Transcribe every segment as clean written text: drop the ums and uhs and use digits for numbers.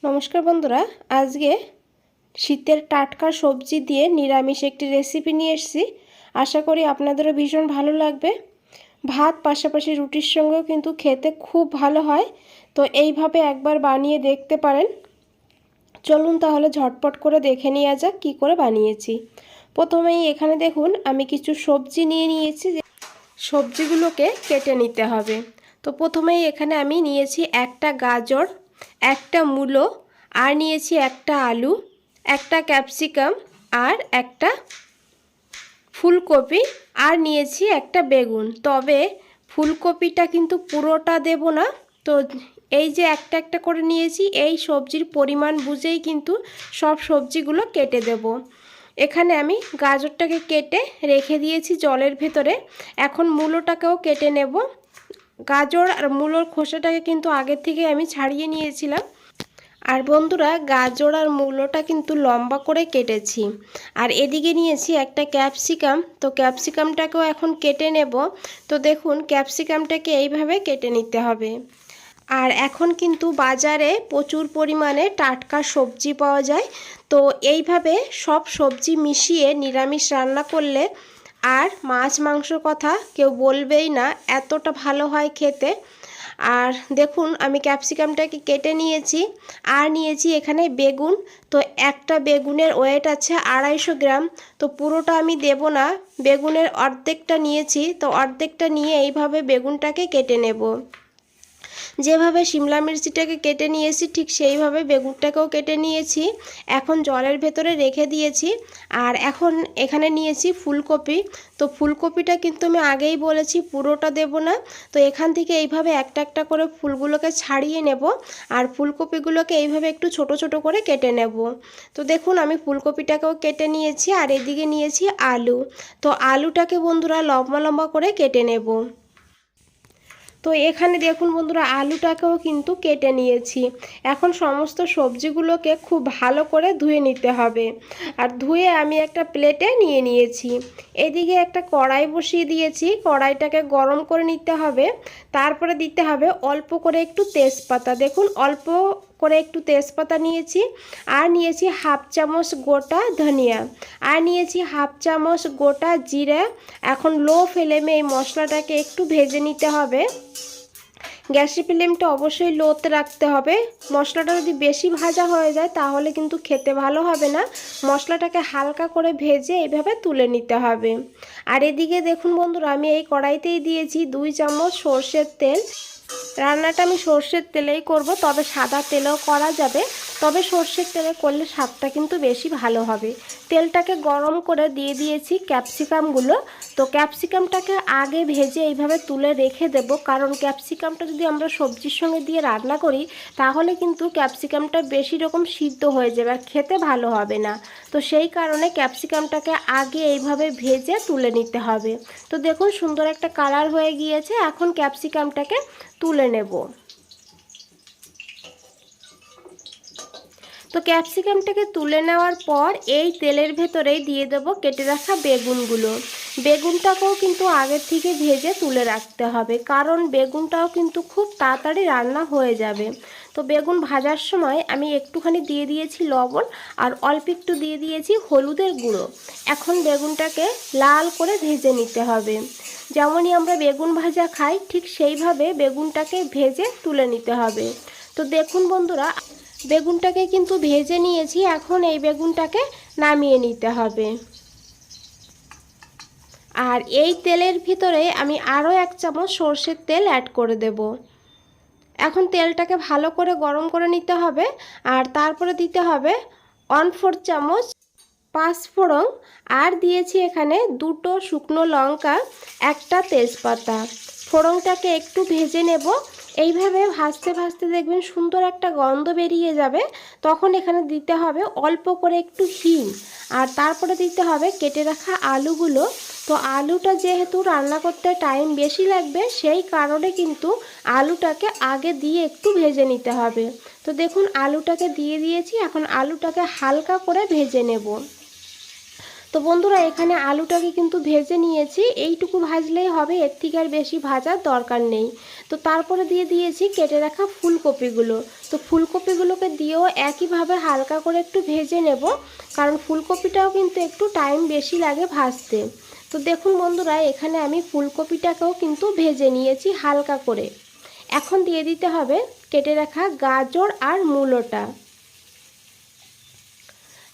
নমস্কার বন্ধুরা, আজকে শীতের টাটকা সবজি দিয়ে নিরামিষ একটি রেসিপি নিয়ে এসেছি। আশা করি আপনাদেরও ভীষণ ভালো লাগবে। ভাত পাশাপাশি রুটির সঙ্গেও কিন্তু খেতে খুব ভালো হয়। তো এইভাবে একবার বানিয়ে দেখতে পারেন। চলুন তাহলে ঝটপট করে দেখে নেওয়া যাক কী করে বানিয়েছি। প্রথমেই এখানে দেখুন আমি কিছু সবজি নিয়ে নিয়েছি। সবজিগুলোকে কেটে নিতে হবে। তো প্রথমেই এখানে আমি নিয়েছি একটা গাজর, একটা মূলো, আর নিয়েছি একটা আলু, একটা ক্যাপসিকাম, আর একটা ফুলকপি, আর নিয়েছি একটা বেগুন। তবে ফুলকপিটা কিন্তু পুরোটা দেব না। তো এই যে একটা একটা করে নিয়েছি, এই সবজির পরিমাণ বুঝেই কিন্তু সব সবজিগুলো কেটে দেব। এখানে আমি গাজরটাকে কেটে রেখে দিয়েছি জলের ভেতরে। এখন মূলোটাকেও কেটে নেব। গাজর আর মূলোর খোসাটাকে কিন্তু আগের থেকে আমি ছাড়িয়ে নিয়েছিলাম। আর বন্ধুরা, গাজর আর মূলোটা কিন্তু লম্বা করে কেটেছি। আর এদিকে নিয়েছি একটা ক্যাপসিকাম। তো ক্যাপসিকামটাকেও এখন কেটে নেব। তো দেখুন ক্যাপসিকামটাকে এইভাবে কেটে নিতে হবে। আর এখন কিন্তু বাজারে প্রচুর পরিমাণে টাটকা সবজি পাওয়া যায়। তো এইভাবে সব সবজি মিশিয়ে নিরামিষ রান্না করলে আর মাছ মাংসর কথা কেউ বলবেই না, এতটা ভালো হয় খেতে। আর দেখুন আমি ক্যাপসিকামটাকে কেটে নিয়েছি। আর নিয়েছি এখানে বেগুন। তো একটা বেগুনের ওয়েট আছে 250 গ্রাম। তো পুরোটা আমি দেব না, বেগুনের অর্ধেকটা নিয়েছি। তো অর্ধেকটা নিয়ে এইভাবে বেগুনটাকে কেটে নেব। যেভাবে শিমলা মির্চিটাকে কেটে নিয়েছি ঠিক সেইভাবে বেগুনটাকেও কেটে নিয়েছি। এখন জলের ভেতরে রেখে দিয়েছি। আর এখন এখানে নিয়েছি ফুলকপি। তো ফুলকপিটা কিন্তু আমি আগেই বলেছি পুরোটা দেব না। তো এখান থেকে এইভাবে একটা একটা করে ফুলগুলোকে ছাড়িয়ে নেব। আর ফুলকপিগুলোকে এইভাবে একটু ছোট ছোট করে কেটে নেব। তো দেখুন আমি ফুলকপিটাকেও কেটে নিয়েছি। আর এদিকে নিয়েছি আলু। তো আলুটাকে বন্ধুরা লম্বা লম্বা করে কেটে নেব। তো এখানে দেখুন বন্ধুরা আলুটাকেও কিন্তু কেটে নিয়েছি। এখন সমস্ত সবজিগুলোকে খুব ভালো করে ধুয়ে নিতে হবে। আর ধুয়ে আমি একটা প্লেটে নিয়ে নিয়েছি। এদিকে একটা কড়াই বসিয়ে দিয়েছি, কড়াইটাকে গরম করে নিতে হবে। তারপরে দিতে হবে অল্প করে একটু তেজপাতা। দেখুন অল্প করে একটু তেজপাতা নিয়েছি। আর নিয়েছি হাফ চামচ গোটা ধনিয়া, আর নিয়েছি হাফ চামচ গোটা জিরা। এখন লো ফ্লেমে এই মশলাটাকে একটু ভেজে নিতে হবে। গ্যাসের ফ্লেমটা অবশ্যই লোতে রাখতে হবে। মশলাটা যদি বেশি ভাজা হয়ে যায় তাহলে কিন্তু খেতে ভালো হবে না। মশলাটাকে হালকা করে ভেজে এইভাবে তুলে নিতে হবে। আর এদিকে দেখুন বন্ধুরা আমি এই কড়াইতেই দিয়েছি 2 চামচ সর্ষের তেল। রান্নাটা আমি সর্ষের তেলেই করব, তবে সাদা তেলেও করা যাবে। তবে সর্ষের তেলে করলে স্বাদটা কিন্তু বেশি ভালো হবে। তেলটাকে গরম করে দিয়ে দিয়েছি ক্যাপসিকামগুলো। তো ক্যাপসিকামটাকে আগে ভেজে এইভাবে তুলে রেখে দেব, কারণ ক্যাপসিকামটা যদি আমরা সবজির সঙ্গে দিয়ে রান্না করি তাহলে কিন্তু ক্যাপসিকামটা বেশি রকম সিদ্ধ হয়ে যাবে আর খেতে ভালো হবে না। তো সেই কারণে ক্যাপসিকামটাকে আগে এইভাবে ভেজে তুলে নিতে হবে। তো দেখুন সুন্দর একটা কালার হয়ে গিয়েছে। এখন ক্যাপসিকামটাকে তুলে নেব। তো ক্যাপসিকামটাকে তুলে নেওয়ার পর এই তেলের ভেতরেই দিয়ে দেব কেটে রাখা বেগুনগুলো। বেগুনটাকেও কিন্তু আগের থেকে ভেজে তুলে রাখতে হবে, কারণ বেগুনটাও কিন্তু খুব তাড়াতাড়ি রান্না হয়ে যাবে। তো বেগুন ভাজার সময় আমি একটুখানি দিয়ে দিয়েছি লবণ, আর অল্প একটু দিয়ে দিয়েছি হলুদের গুঁড়ো। এখন বেগুনটাকে লাল করে ভেজে নিতে হবে। যেমনই আমরা বেগুন ভাজা খাই ঠিক সেইভাবে বেগুনটাকে ভেজে তুলে নিতে হবে। তো দেখুন বন্ধুরা বেগুনটাকে কিন্তু ভেজে নিয়েছি। এখন এই বেগুনটাকে নামিয়ে নিতে হবে। আর এই তেলের ভিতরে আমি আরও 1 চামচ সর্ষের তেল অ্যাড করে দেব। এখন তেলটাকে ভালো করে গরম করে নিতে হবে। আর তারপরে দিতে হবে 1/4 চামচ পাঁচফোড়ন। আর দিয়েছি এখানে 2টো শুকনো লঙ্কা, একটা তেজপাতা। ফোড়নটাকে একটু ভেজে নেব। এইভাবে ভাজতে ভাজতে দেখবেন সুন্দর একটা গন্ধ বেরিয়ে যাবে। তখন এখানে দিতে হবে অল্প করে একটু হিং। আর তারপরে দিতে হবে কেটে রাখা আলুগুলো। তো আলুটা যেহেতু রান্না করতে টাইম বেশি লাগবে সেই কারণে কিন্তু আলুটাকে আগে দিয়ে একটু ভেজে নিতে হবে। তো দেখুন আলুটাকে দিয়ে দিয়েছি। এখন আলুটাকে হালকা করে ভেজে নেব। তো বন্ধুরা এখানে আলুটাকে কিন্তু ভেজে নিয়েছি, এইটুকু ভাজলেই হবে, এর থেকে আর বেশি ভাজার দরকার নেই। তো তারপরে দিয়ে দিয়েছি কেটে রাখা ফুলকপিগুলো। তো ফুলকপিগুলোকে দিয়েও একইভাবে হালকা করে একটু ভেজে নেব, কারণ ফুলকপিটাও কিন্তু একটু টাইম বেশি লাগে ভাজতে। তো দেখুন বন্ধুরা এখানে আমি ফুলকপিটাকেও কিন্তু ভেজে নিয়েছি হালকা করে। এখন দিয়ে দিতে হবে কেটে রাখা গাজর আর মূলোটা।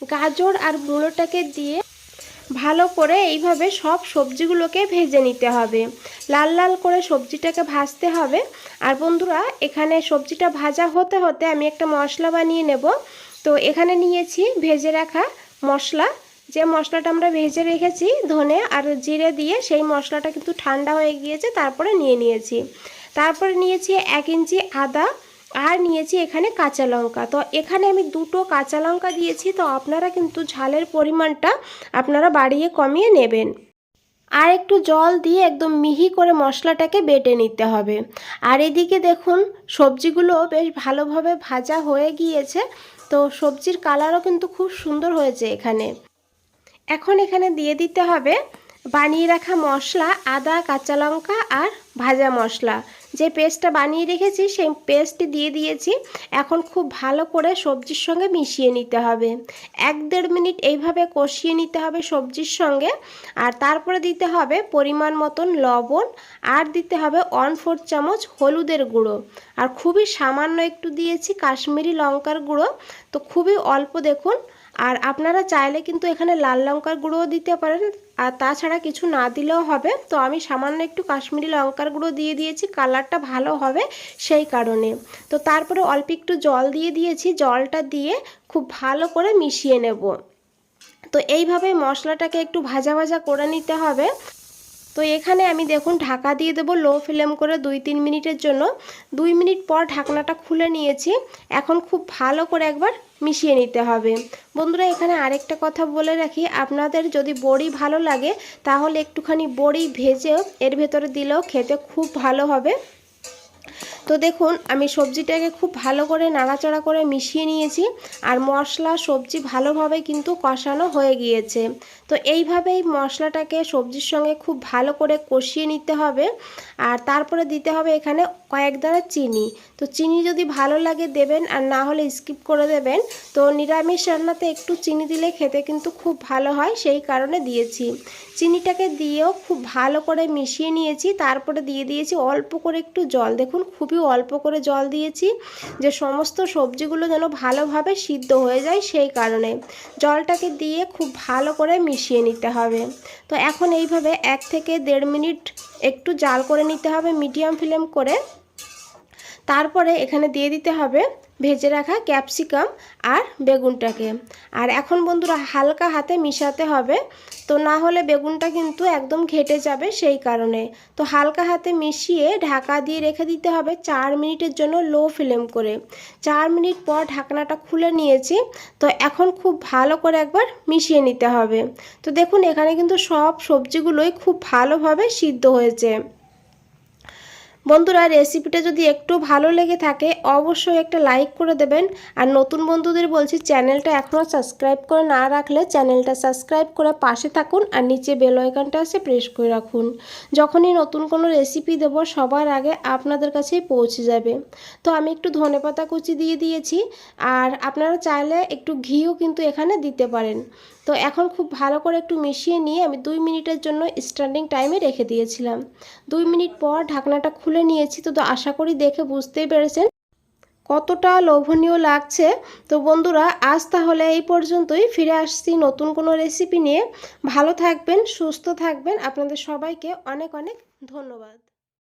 গাজর আর মূলোটাকে দিয়ে ভালো করে এইভাবে সব সবজিগুলোকে ভেজে নিতে হবে, লাল লাল করে সবজিটাকে ভাজতে হবে। আর বন্ধুরা এখানে সবজিটা ভাজা হতে হতে আমি একটা মশলা বানিয়ে নেব। তো এখানে নিয়েছি ভেজে রাখা মশলা, যে মশলাটা আমরা ভেজে রেখেছি ধনে আর জিরে দিয়ে, সেই মশলাটা কিন্তু ঠান্ডা হয়ে গিয়েছে, তারপরে নিয়েছি। তারপরে নিয়েছি 1 ইঞ্চি আদা, আর নিয়েছি এখানে কাঁচা লঙ্কা। তো এখানে আমি 2টো কাঁচা লঙ্কা দিয়েছি। তো আপনারা কিন্তু ঝালের পরিমাণটা আপনারা বাড়িয়ে কমিয়ে নেবেন। আর একটু জল দিয়ে একদম মিহি করে মশলাটাকে বেটে নিতে হবে। আর এদিকে দেখুন সবজিগুলো বেশ ভালোভাবে ভাজা হয়ে গিয়েছে। তো সবজির কালারও কিন্তু খুব সুন্দর হয়েছে এখানে। এখন এখানে দিয়ে দিতে হবে বানিয়ে রাখা মশলা, আদা কাঁচা লঙ্কা আর ভাজা মশলা, যে পেস্টটা বানিয়ে রেখেছি সেই পেস্টটি দিয়ে দিয়েছি। এখন খুব ভালো করে সবজির সঙ্গে মিশিয়ে নিতে হবে, 1-1.5 মিনিট এইভাবে কষিয়ে নিতে হবে সবজির সঙ্গে। আর তারপরে দিতে হবে পরিমাণ মতন লবণ, আর দিতে হবে 1/4 চামচ হলুদের গুঁড়ো, আর খুবই সামান্য একটু দিয়েছি কাশ্মীরি লঙ্কার গুঁড়ো। তো খুবই অল্প দেখুন। আর আপনারা চাইলে কিন্তু এখানে লাল লঙ্কার গুঁড়োও দিতে পারেন, আর তাছাড়া কিছু না দিলেও হবে। তো আমি সামান্য একটু কাশ্মীরি লঙ্কার গুঁড়ো দিয়ে দিয়েছি, কালারটা ভালো হবে সেই কারণে। তো তারপরে অল্প একটু জল দিয়ে দিয়েছি, জলটা দিয়ে খুব ভালো করে মিশিয়ে নেব। তো এইভাবে মশলাটাকে একটু ভাজা ভাজা করে নিতে হবে। তো এখানে আমি দেখুন ঢাকা দিয়ে দেবো লো ফ্লেম করে 2-3 মিনিটের জন্য। 2 মিনিট পর ঢাকনাটা খুলে নিয়েছি। এখন খুব ভালো করে একবার মিশিয়ে নিতে হবে। বন্ধুরা এখানে আরেকটা কথা বলে রাখি, আপনাদের যদি বড়ি ভালো লাগে তাহলে একটুখানি বড়ি ভেজেও এর ভেতরে দিলেও খেতে খুব ভালো হবে। তো দেখুন আমি সবজিটাকে খুব ভালো করে নাড়াচাড়া করে মিশিয়ে নিয়েছি, আর মশলা সবজি ভালোভাবে কিন্তু কষানো হয়ে গিয়েছে। তো এইভাবেই মশলাটাকে সবজির সঙ্গে খুব ভালো করে কষিয়ে নিতে হবে। আর তারপরে দিতে হবে এখানে কয়েক দানা চিনি। তো চিনি যদি ভালো লাগে দেবেন, আর না হলে স্কিপ করে দেবেন। তো নিরামিষ রান্নাতে একটু চিনি দিলে খেতে কিন্তু খুব ভালো হয়, সেই কারণে দিয়েছি। চিনিটাকে দিয়েও খুব ভালো করে মিশিয়ে নিয়েছি। তারপরে দিয়ে দিয়েছি অল্প করে একটু জল, দেখুন খুবই অল্প করে জল দিয়েছি, যে সমস্ত সবজিগুলো যেন ভালোভাবে সিদ্ধ হয়ে যায় সেই কারণে। জলটাকে দিয়ে খুব ভালো করে মিশিয়ে নিতে হবে। তো এখন এইভাবে 1 থেকে 1.5 মিনিট একটু জাল করে নিতে হবে মিডিয়াম ফ্লেম করে। তারপরে এখানে দিয়ে দিতে হবে ভেজে রাখা ক্যাপসিকাম আর বেগুনটাকে। আর এখন বন্ধুরা হালকা হাতে মিশাতে হবে, তো না হলে বেগুনটা কিন্তু একদম ঘেটে যাবে সেই কারণে। তো হালকা হাতে মিশিয়ে ঢাকা দিয়ে রেখে দিতে হবে 4 মিনিটের জন্য লো ফ্লেম করে। 4 মিনিট পর ঢাকনাটা খুলে নিয়েছি। তো এখন খুব ভালো করে একবার মিশিয়ে নিতে হবে। তো দেখুন এখানে কিন্তু সব সবজিগুলোই খুব ভালোভাবে সিদ্ধ হয়েছে। বন্ধুরা রেসিপিটা যদি একটু ভালো লেগে থাকে অবশ্যই একটা লাইক করে দেবেন। আর নতুন বন্ধুদের বলছি চ্যানেলটা এখনও সাবস্ক্রাইব করে না রাখলে চ্যানেলটা সাবস্ক্রাইব করে পাশে থাকুন, আর নিচে বেল আইকনটা আছে প্রেস করে রাখুন। যখনই নতুন কোনো রেসিপি দেব সবার আগে আপনাদের কাছেই পৌঁছে যাবে। তো আমি একটু ধনেপাতা কুচি দিয়ে দিয়েছি, আর আপনারা চাইলে একটু ঘিও কিন্তু এখানে দিতে পারেন। তো এখন খুব ভালো করে একটু মিশিয়ে নিয়ে আমি 2 মিনিটের জন্য স্ট্যান্ডিং টাইমে রেখে দিয়েছিলাম। 2 মিনিট পর ঢাকনাটা খুলে নিয়েছি। তো আশা করি দেখে বুঝতেই পেরেছেন কতটা লোভনীয় লাগছে। তো বন্ধুরা আজ তাহলে এই পর্যন্তই, ফিরে আসছি নতুন কোনো রেসিপি নিয়ে। ভালো থাকবেন, সুস্থ থাকবেন, আপনাদের সবাইকে অনেক অনেক ধন্যবাদ।